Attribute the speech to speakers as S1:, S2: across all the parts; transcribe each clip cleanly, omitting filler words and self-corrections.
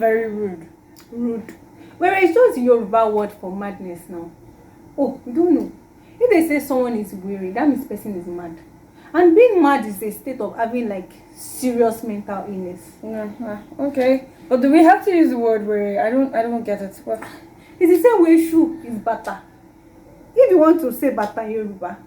S1: very rude.
S2: Rude. Whereas it's just Yoruba word for madness now. Oh, we don't know. If they say someone is weary, that means person is mad. And being mad is a state of having like serious mental illness.
S1: Yeah. Okay. But do we have to use the word weary? I don't get it. What?
S2: It's the same way shoe is bata. If you want to say bata in Yoruba,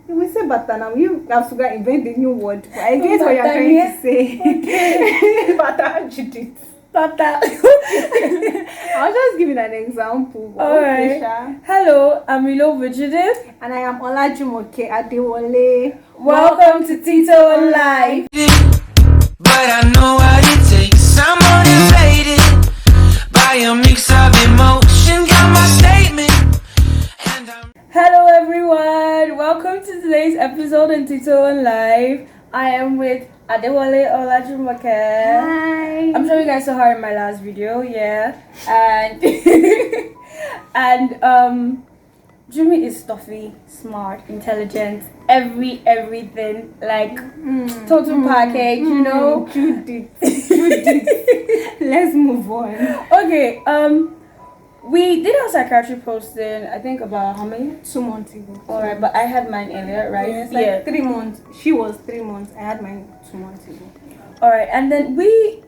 S2: you will say bata now. You have to invent a new word. I guess what you're trying to say. Okay. Bata Judith.
S1: Bata.
S2: I was just giving an example.
S1: Alright. Hello, I'm Judith.
S2: And I am Olajumoke Adewole.
S1: Welcome to Tito on Live.
S3: But I know what it takes. I'm motivated by a mix of emotion. Got my statement.
S1: Hello everyone. Welcome to today's episode on Tito on Live. I am with Adewole Olajumoke.
S2: Hi.
S1: I'm sure you guys saw her in my last video, yeah. And Jimmy is stuffy, smart, intelligent, everything, like total package, you know.
S2: Judith. Let's move on.
S1: Okay, we did our psychiatry posting, I think about how many?
S2: 2 months ago.
S1: Alright, but I had mine earlier, right?
S2: Yes, like 3 months. She was 3 months. I had mine 2 months ago.
S1: Alright, and then we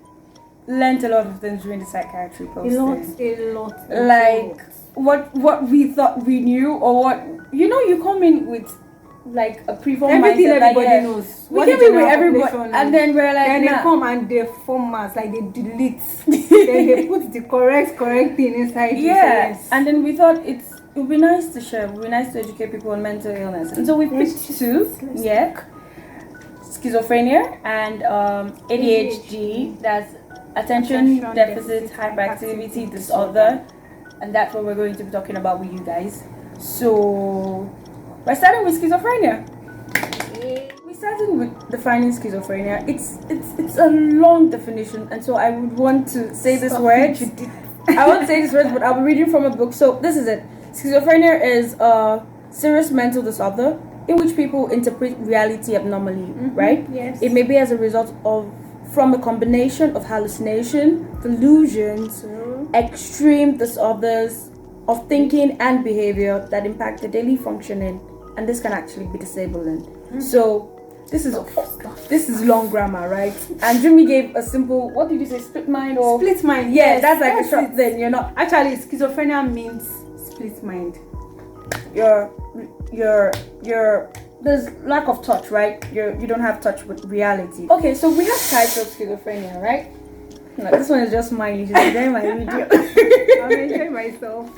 S1: learned a lot of things during the psychiatry posting.
S2: A lot.
S1: Like what we thought we knew, or what, you know, you come in with like a preform
S2: everything
S1: mindset,
S2: everybody
S1: like,
S2: knows.
S1: We came in with everybody, and then we're like,
S2: then they come and they format, like they delete, then they put the correct thing inside.
S1: Yes, and then we thought it would be nice to share, it would be nice to educate people on mental illness, and so we picked two, schizophrenia and ADHD, that's attention deficit hyperactivity disorder, and that's what we're going to be talking about with you guys. So we're starting with schizophrenia. We're starting with defining schizophrenia. It's a long definition, and so I would want to say this word. I won't say this word, but I'll be reading from a book. So this is it. Schizophrenia is a serious mental disorder in which people interpret reality abnormally, right?
S2: Yes.
S1: It may be as a result from a combination of hallucination, delusions, extreme disorders of thinking and behavior that impact the daily functioning, and this can actually be disabling. So this is long grammar, right? And Jimmy gave a simple, what did you say, split mind or
S2: split mind?
S1: Yeah,
S2: Yes,
S1: that's like a short thing. You're not
S2: actually, schizophrenia means split mind.
S1: You're there's lack of touch, right? You don't have touch with reality. Okay, so we have types of schizophrenia, right? No, this one is just mine. She's enjoying my video.
S2: I'm enjoying myself.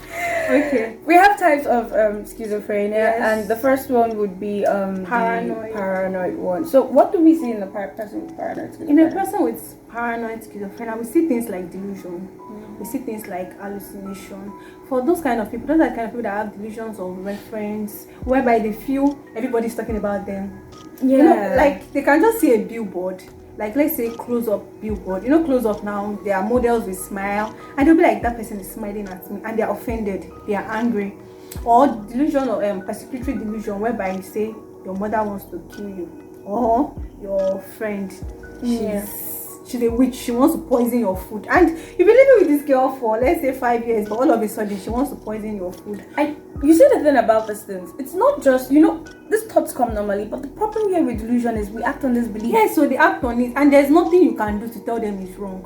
S2: Okay.
S1: We have types of schizophrenia,
S2: yes.
S1: And the first one would be
S2: paranoid.
S1: The paranoid one. So what do we see in the person with paranoid schizophrenia?
S2: In a person with paranoid schizophrenia, we see things like delusion. We see things like hallucination. For those kind of people, those are the kind of people that have delusions of reference, whereby they feel everybody's talking about them.
S1: Yeah.
S2: You know, like they can just see a billboard. Like let's say close-up billboard. You know, close-up now, there are models with smile, and they'll be like, that person is smiling at me, and they're offended, they are angry. Or delusion or persecutory delusion, whereby you say your mother wants to kill you, or your friend, she's a witch, she wants to poison your food, and you've been living with this girl for let's say 5 years, but all of a sudden she wants to poison your food.
S1: You see the thing about these things, it's not just, you know, these thoughts come normally, but the problem here with delusion is we act on this belief.
S2: Yes, so they act on it, and there's nothing you can do to tell them it's wrong,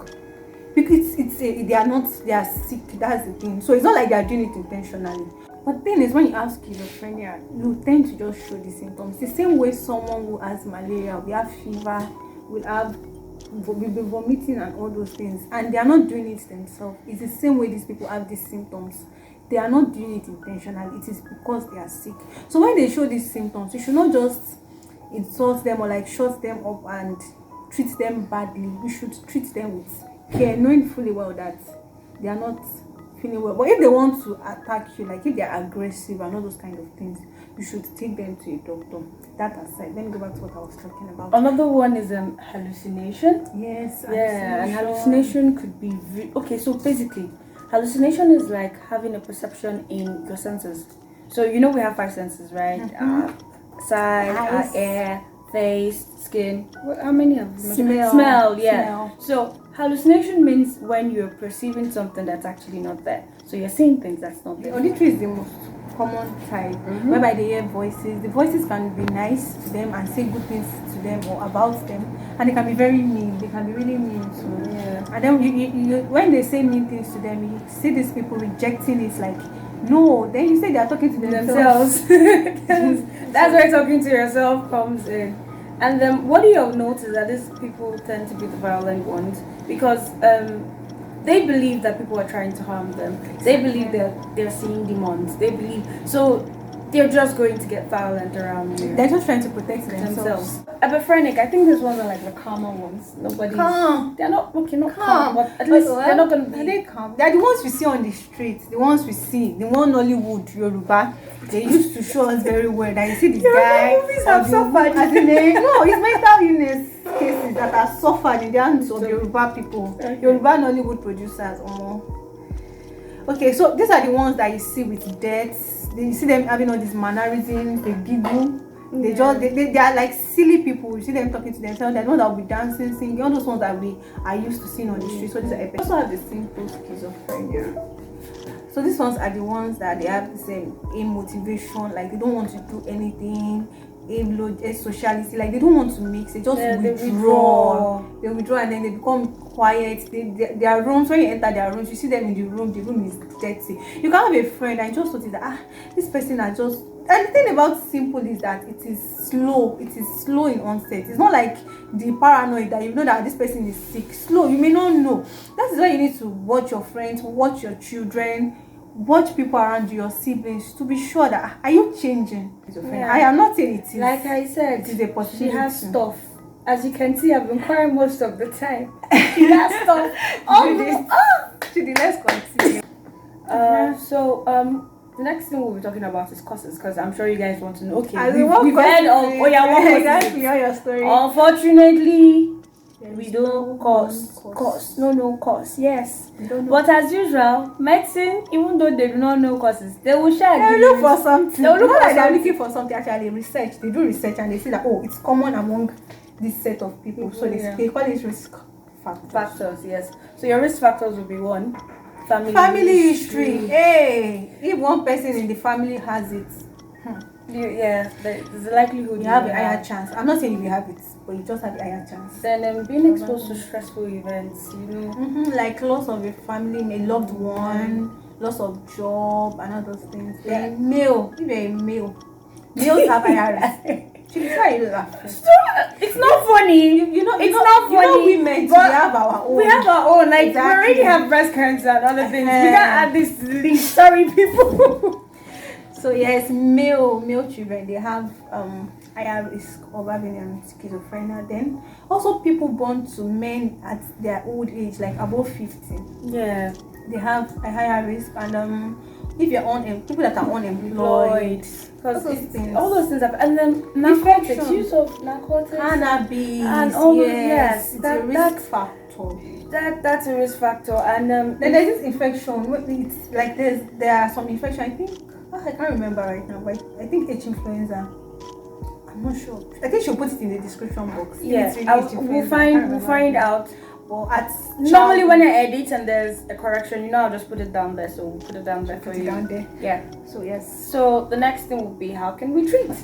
S2: because they are sick. That's the thing. So it's not like they are doing it intentionally. But then is when you have schizophrenia, you tend to just show the symptoms. The same way someone who has malaria will have fever, will be vomiting and all those things, and they are not doing it themselves. It's the same way these people have these symptoms. They are not doing it intentionally. It is because they are sick. So when they show these symptoms, you should not just insult them or like shut them up and treat them badly. You should treat them with care, knowing fully well that they are not feeling well. But if they want to attack you, like if they are aggressive and all those kind of things, you should take them to a doctor. That aside, let me go back to what I was talking about.
S1: Another one is hallucination.
S2: Yes.
S1: Yeah, and hallucination could be okay. So basically, hallucination is like having a perception in your senses. So you know we have 5 senses, right? Sight, air, face, skin. How many have we mentioned?
S2: Smell.
S1: Yeah.
S2: Smell.
S1: So hallucination means when you're perceiving something that's actually not there. So you're seeing things that's not there.
S2: Auditory is the most common type, whereby they hear voices. The voices can be nice to them and say good things to them or about them, and they can be very mean. They can be really mean too.
S1: Yeah.
S2: And then you when they say mean things to them, you see these people rejecting it like, no. Then you say they are talking to themselves.
S1: That's where talking to yourself comes in. And then what do you notice that these people tend to be the violent ones? Because they believe that people are trying to harm them. They believe that they're seeing demons. They believe so they're just going to get violent around you.
S2: They're just trying to protect themselves.
S1: Empathetic, I think these ones are like the calmer ones.
S2: Calm.
S1: They're not calm, but at least they're not gonna be.
S2: Are they calm? They're the ones we see on the streets. The ones we see. The one Nollywood, Yoruba. They used to show us very well. That you see the guy.
S1: Movies have suffered.
S2: No, it's mental illness cases that are suffered in the hands of Yoruba people.
S1: Okay.
S2: Yoruba Nollywood producers. Okay, so these are the ones that you see with deaths. You see them having all these mannerisms. They giggle. They are like silly people. You see them talking to themselves. They're the ones that will be dancing, singing. All those ones that we are used to seeing on the street. So these are epic. Also have the simple schizophrenia. So these ones are the ones that they have the same aim motivation. Like they don't want to do anything. Aim low sociality. Like they don't want to mix. They just withdraw. They withdraw and then they become quiet. Their rooms, when you enter their rooms, you see them in the room is dirty. You can have a friend and just notice that this person are just. And the thing about simple is that it is slow in onset. It's not like the paranoid that you know that this person is sick. Slow, you may not know. That is why you need to watch your friends, watch your children, watch people around you, your siblings, to be sure that are you changing? Yeah. I am not saying it is.
S1: Like I said,
S2: it is a possibility.
S1: She has stuff. As you can see, I've been crying most of the time. She has stuff.
S2: Let's continue.
S1: The next thing we'll be talking about is causes, because I'm sure you guys want to know. Okay,
S2: we've heard of
S1: what
S2: exactly all your story.
S1: Unfortunately, we don't cause. No cause. Yes. But as usual, medicine, even though they do not know causes, they will share.
S2: They will look for something.
S1: They will look for something.
S2: They're looking for something. Actually, research. They do research and they see that it's common among this set of people. So they call it risk factors.
S1: Yes. So your risk factors will be one.
S2: Family history. Hey, if one person in the family has it,
S1: there's a likelihood
S2: you have a higher chance. I'm not saying if you have it, but you just have a higher chance.
S1: Then being exposed to stressful events,
S2: like loss of a family, a loved one, loss of job, and all those things.
S1: Yeah.
S2: If you're a male, males have higher risk. Why are you laughing?
S1: It's not funny. It's not funny.
S2: Women, we have our own.
S1: We have our own. Like
S2: exactly.
S1: We already have breast cancer and other things. We can't add this to the list. Sorry, people.
S2: So yes, male children, they have higher risk of having schizophrenia. Then also people born to men at their old age, like above 50.
S1: Yeah,
S2: they have a higher risk. And if you're people that are unemployed,
S1: because all those things happen. And then narcotics, use of narcotics,
S2: cannabis,
S1: and all
S2: yes, it's a risk factor.
S1: That's a risk factor. And
S2: then there's this infection. It's like there are some infection. I think I can't remember right now, but I think H influenza. I'm not sure. I think she'll put it in the description box.
S1: Yeah, we'll find out.
S2: Well,
S1: normally when I edit and there's a correction, I'll just put it down there. So we'll put it down there for you.
S2: Down there.
S1: Yeah.
S2: So yes.
S1: So the next thing will be, how can we treat?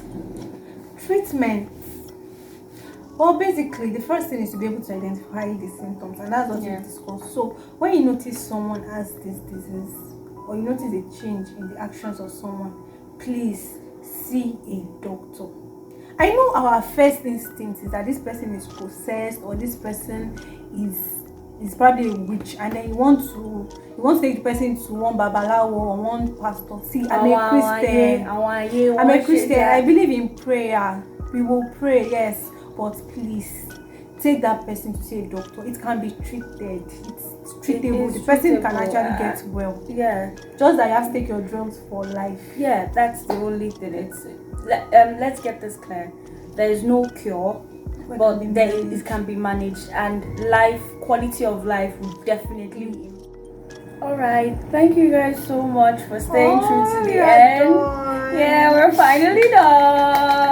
S2: Treatment. Well, basically, the first thing is to be able to identify the symptoms, and that's what we discussed. So when you notice someone has this disease, or you notice a change in the actions of someone, please see a doctor. I know our first instinct is that this person is possessed, or this person is probably a witch, and then you want to take the person to one babalawo or one pastor. See, I'm a Christian. I believe in prayer. We will pray, yes, but please take that person to see a doctor. It can be treated. It's treatable. The person can actually get well.
S1: Yeah.
S2: Just that you have to take your drugs for life.
S1: Yeah, that's the only thing. Let's get this clear. There is no cure, but it can be managed, and quality of life will definitely. Alright, thank you guys so much for staying true to the end.
S2: Done.
S1: Yeah, we're finally done.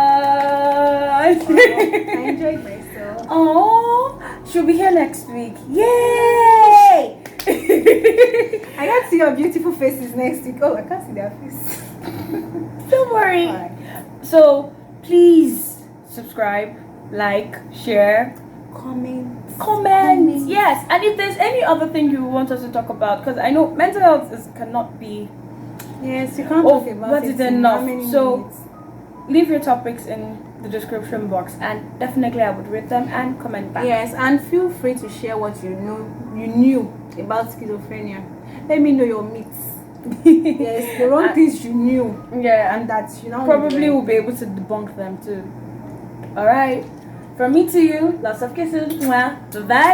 S1: much.
S2: I enjoyed myself.
S1: Oh, she'll be here next week. Yay!
S2: I can't see your beautiful faces next week. Oh, I can't see their face.
S1: Don't worry.
S2: Alright.
S1: So please subscribe, like, share, comment. Yes, and if there's any other thing you want us to talk about, because I know mental health cannot be
S2: Yes, you can't talk about
S1: but
S2: it
S1: it's
S2: in
S1: enough.
S2: how many
S1: So
S2: minutes?
S1: leave your topics in the description box, and definitely I would read them and comment back.
S2: Yes, and feel free to share what you knew about schizophrenia. Let me know your myths. Yes, the wrong things you knew.
S1: Yeah,
S2: And that you know
S1: probably will be able to debunk them too. All right, from me to you, lots of kisses. Bye bye.